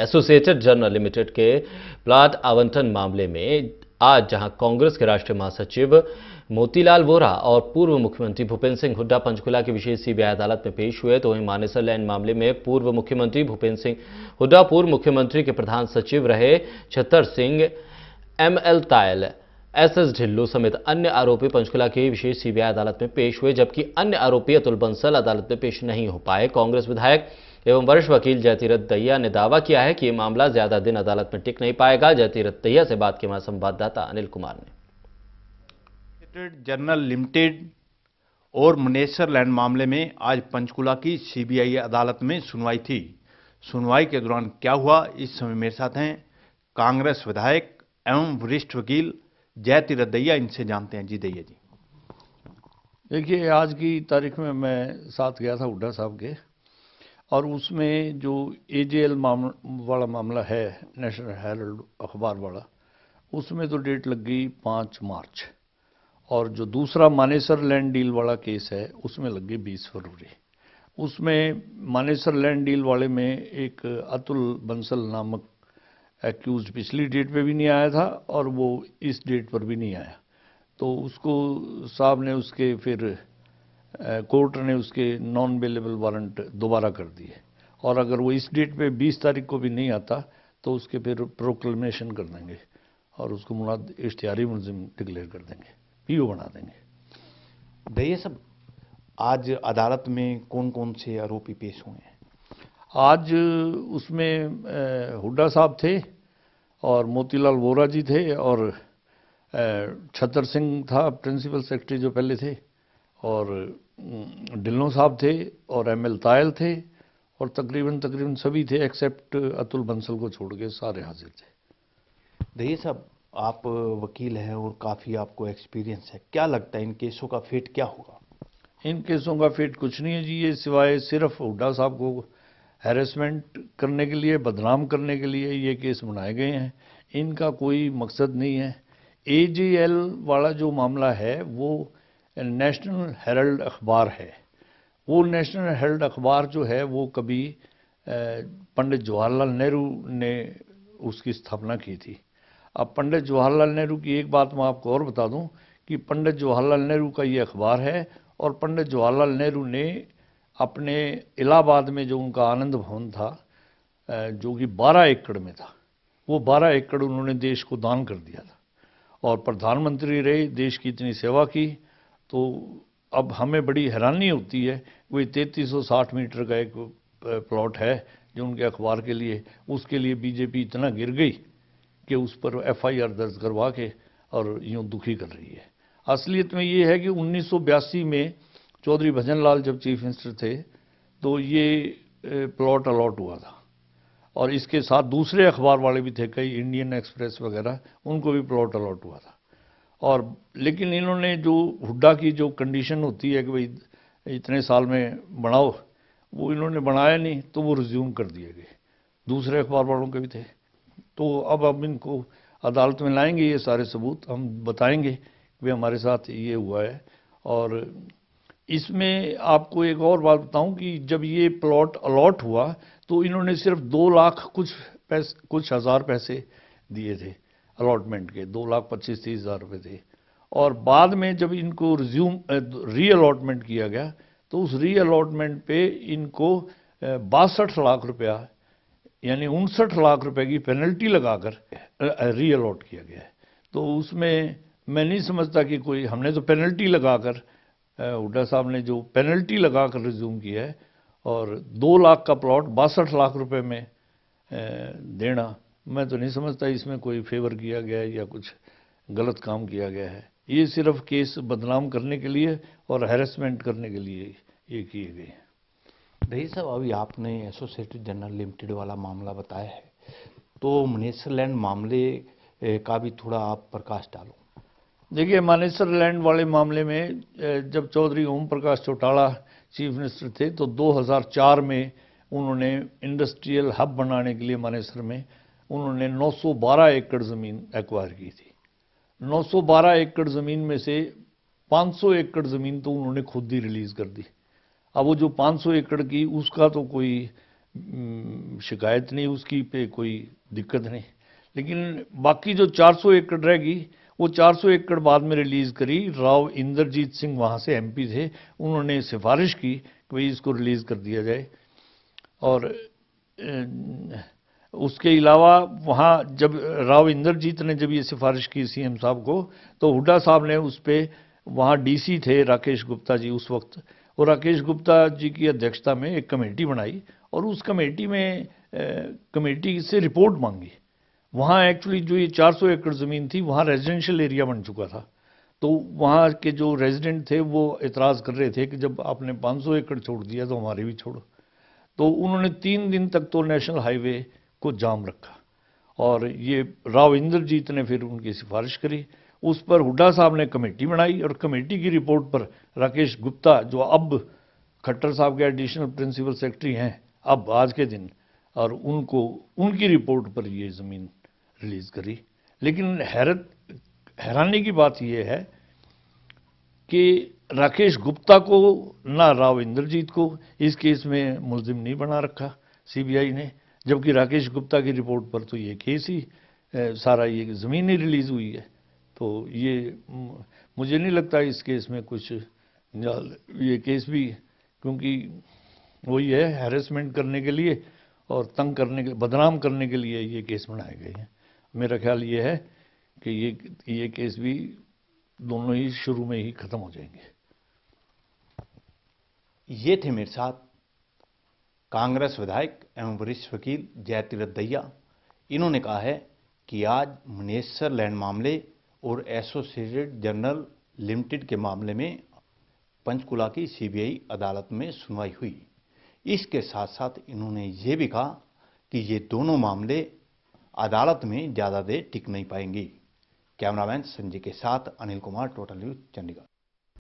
Associated journal limited के plot आवंटन मामले में आज जहां कांग्रेस के राष्ट्रीय महासचिव मोतीलाल वोरा और पूर्व मुख्यमंत्री भूपेंद्र सिंह हुड्डा पंचकुला की विशेष सीबीआई अदालत में पेश हुए, तो वहीं मानेसर लैंड मामले में पूर्व मुख्यमंत्री भूपेंद्र सिंह हुड्डा, पूर्व मुख्यमंत्री के प्रधान सचिव रहे छतर सिंह, एमएल तायल, एसएस ढिल्लो समेत अन्य आरोपी पंचकुला की विशेष सीबीआई अदालत में पेश हुए, जबकि अन्य आरोपी अतुल बंसल अदालत में पेश नहीं हो पाए। कांग्रेस विधायक एवं वरिष्ठ वकील जयतीरथ दहिया ने दावा किया है कि यह मामला ज्यादा दिन अदालत में टिक नहीं पाएगा। जयतीरथ दहिया से बात की हमारे संवाददाता अनिल कुमार ने। जर्नल लिमिटेड और मानेसर लैंड मामले में आज पंचकुला की सीबीआई अदालत में सुनवाई थी। सुनवाई के दौरान क्या हुआ, इस समय मेरे साथ हैं कांग्रेस विधायक एवं वरिष्ठ वकील जयतीरथ दहिया। इनसे जानते हैं। जी दहिया जी। देखिए, आज की तारीख में मैं साथ गया था हुड्डा साहब के, और उसमें जो एजेएल वाला मामला है, नेशनल हेराल्ड अखबार वाला, उसमें तो डेट लग गई 5 मार्च, और जो दूसरा मानेसर लैंड डील वाला केस है उसमें लग गई 20 फरवरी। उसमें मानेसर लैंड डील वाले में एक अतुल बंसल नामक एक्यूज पिछली डेट पे भी नहीं आया था और वो इस डेट पर भी नहीं आया, तो उसको साहब ने उसके फिर कोर्ट ने उसके नॉन बेलेबल वारंट दोबारा कर दिए, और अगर वो इस डेट पे 20 तारीख को भी नहीं आता तो उसके फिर प्रोक्लेमेशन कर देंगे और उसको मुराद इश्तिहारी मुलजिम डिक्लेयर कर देंगे, पीओ बना देंगे। दहिया साहब, आज अदालत में कौन कौन से आरोपी पेश हुए हैं? आज उसमें हुड्डा साहब थे और मोतीलाल वोरा जी थे और छतर सिंह था प्रिंसिपल सेक्रेटरी जो पहले थे, और ढिल्लों साहब थे और एमएल तायल थे, और तकरीबन सभी थे एक्सेप्ट अतुल बंसल को छोड़ के सारे हाजिर थे। दहिया साहब, आप वकील हैं और काफ़ी आपको एक्सपीरियंस है, क्या लगता है इन केसों का फेट क्या होगा? इन केसों का फेट कुछ नहीं है जी, ये सिवाय सिर्फ हुड्डा साहब को हैरेसमेंट करने के लिए, बदनाम करने के लिए ये केस बनाए गए हैं। इनका कोई मकसद नहीं है। एजेएल वाला जो मामला है वो नेशनल हेराल्ड अखबार है। वो नेशनल हेराल्ड अखबार जो है वो कभी पंडित जवाहरलाल नेहरू ने उसकी स्थापना की थी। अब पंडित जवाहरलाल नेहरू की एक बात मैं आपको और बता दूं कि पंडित जवाहरलाल नेहरू का ये अखबार है, और पंडित जवाहरलाल नेहरू ने अपने इलाहाबाद में जो उनका आनंद भवन था, जो कि 12 एकड़ में था, वो 12 एकड़ उन्होंने देश को दान कर दिया था, और प्रधानमंत्री रहे, देश की इतनी सेवा की। तो अब हमें बड़ी हैरानी होती है, कोई 3360 मीटर का एक प्लॉट है जो उनके अखबार के लिए, उसके लिए बीजेपी इतना गिर गई कि उस पर एफआईआर दर्ज करवा के और यूं दुखी कर रही है। असलियत में ये है कि 1982 में चौधरी भजन लाल जब चीफ मिनिस्टर थे तो ये प्लॉट अलॉट हुआ था, और इसके साथ दूसरे अखबार वाले भी थे कई, इंडियन एक्सप्रेस वगैरह, उनको भी प्लॉट अलॉट हुआ था। और लेकिन इन्होंने जो हुड्डा की जो कंडीशन होती है कि भाई इतने साल में बनाओ, वो इन्होंने बनाया नहीं, तो वो रिज्यूम कर दिए गए। दूसरे अखबार वालों के भी थे। तो अब इनको अदालत में लाएंगे, ये सारे सबूत हम बताएंगे कि हमारे साथ ये हुआ है। और इसमें आपको एक और बात बताऊं कि जब ये प्लॉट अलॉट हुआ तो इन्होंने सिर्फ 2 लाख कुछ हज़ार पैसे दिए थे अलॉटमेंट के, 2,25,30,000 रुपये थे। और बाद में जब इनको री अलॉटमेंट किया गया तो उस री अलॉटमेंट पे इनको 62 लाख रुपया, यानी 59 लाख रुपए की पेनल्टी लगाकर री अलॉट किया गया है। तो उसमें मैं नहीं समझता कि कोई, हमने तो पेनल्टी लगाकर, हुड्डा साहब ने जो पेनल्टी लगाकर रिज्यूम किया है, और 2 लाख का प्लॉट 62 लाख रुपए में देना, मैं तो नहीं समझता इसमें कोई फेवर किया गया है या कुछ गलत काम किया गया है। ये सिर्फ केस बदनाम करने के लिए और हैरेसमेंट करने के लिए ये किए गए हैं। दहिया साहब, अभी आपने एसोसिएटेड जर्नल लिमिटेड वाला मामला बताया है, तो मानेसर लैंड मामले का भी थोड़ा आप प्रकाश डालो। देखिए, मानेसर लैंड वाले मामले में जब चौधरी ओम प्रकाश चौटाला चीफ मिनिस्टर थे तो 2004 में उन्होंने इंडस्ट्रियल हब बनाने के लिए मानेसर में उन्होंने 912 एकड़ ज़मीन एक्वायर की थी। 912 एकड़ ज़मीन में से 500 एकड़ ज़मीन तो उन्होंने खुद ही रिलीज़ कर दी। अब वो जो 500 एकड़ की, उसका तो कोई शिकायत नहीं, उसकी पे कोई दिक्कत नहीं। लेकिन बाकी जो 400 एकड़ रहेगी, वो 400 एकड़ बाद में रिलीज करी। राव इंद्रजीत सिंह वहाँ से एमपी थे, उन्होंने सिफारिश की कि भाई इसको रिलीज कर दिया जाए। और उसके अलावा वहाँ जब राव इंद्रजीत ने जब ये सिफारिश की सीएम साहब को, तो हुड्डा साहब ने उस पर, वहाँ डीसी थे राकेश गुप्ता जी उस वक्त, और राकेश गुप्ता जी की अध्यक्षता में एक कमेटी बनाई और उस कमेटी में कमेटी से रिपोर्ट मांगी। वहाँ एक्चुअली जो ये 400 एकड़ ज़मीन थी, वहाँ रेजिडेंशियल एरिया बन चुका था। तो वहाँ के जो रेजिडेंट थे वो इतराज़ कर रहे थे कि जब आपने 500 एकड़ छोड़ दिया तो हमारे भी छोड़ो। तो उन्होंने 3 दिन तक तो नेशनल हाईवे को जाम रखा और ये राव इंद्रजीत ने फिर उनकी सिफारिश करी। उस पर हुड्डा साहब ने कमेटी बनाई और कमेटी की रिपोर्ट पर राकेश गुप्ता, जो अब खट्टर साहब के एडिशनल प्रिंसिपल सेक्रेटरी हैं अब आज के दिन, और उनको उनकी रिपोर्ट पर ये ज़मीन रिलीज़ करी। लेकिन हैरानी की बात यह है कि राकेश गुप्ता को ना राव इंद्रजीत को इस केस में मुलजिम नहीं बना रखा सीबीआई ने, जबकि राकेश गुप्ता की रिपोर्ट पर तो ये केस ही सारा ये ज़मीन ही रिलीज़ हुई है। तो ये मुझे नहीं लगता इस केस में कुछ, ये केस भी क्योंकि वही है हैरेसमेंट करने के लिए और तंग करने के, बदनाम करने के लिए ये केस बनाए गए हैं। मेरा ख्याल ये है कि ये केस भी दोनों ही शुरू में ही खत्म हो जाएंगे। ये थे मेरे साथ कांग्रेस विधायक एवं वरिष्ठ वकील जयतीरथ दहिया। इन्होंने कहा है कि आज मनेसर लैंड मामले और एसोसिएटेड जर्नल लिमिटेड के मामले में पंचकुला की सीबीआई अदालत में सुनवाई हुई। इसके साथ साथ इन्होंने ये भी कहा कि ये दोनों मामले अदालत में ज़्यादा देर टिक नहीं पाएंगे। कैमरामैन संजय के साथ अनिल कुमार, टोटल न्यूज़, चंडीगढ़।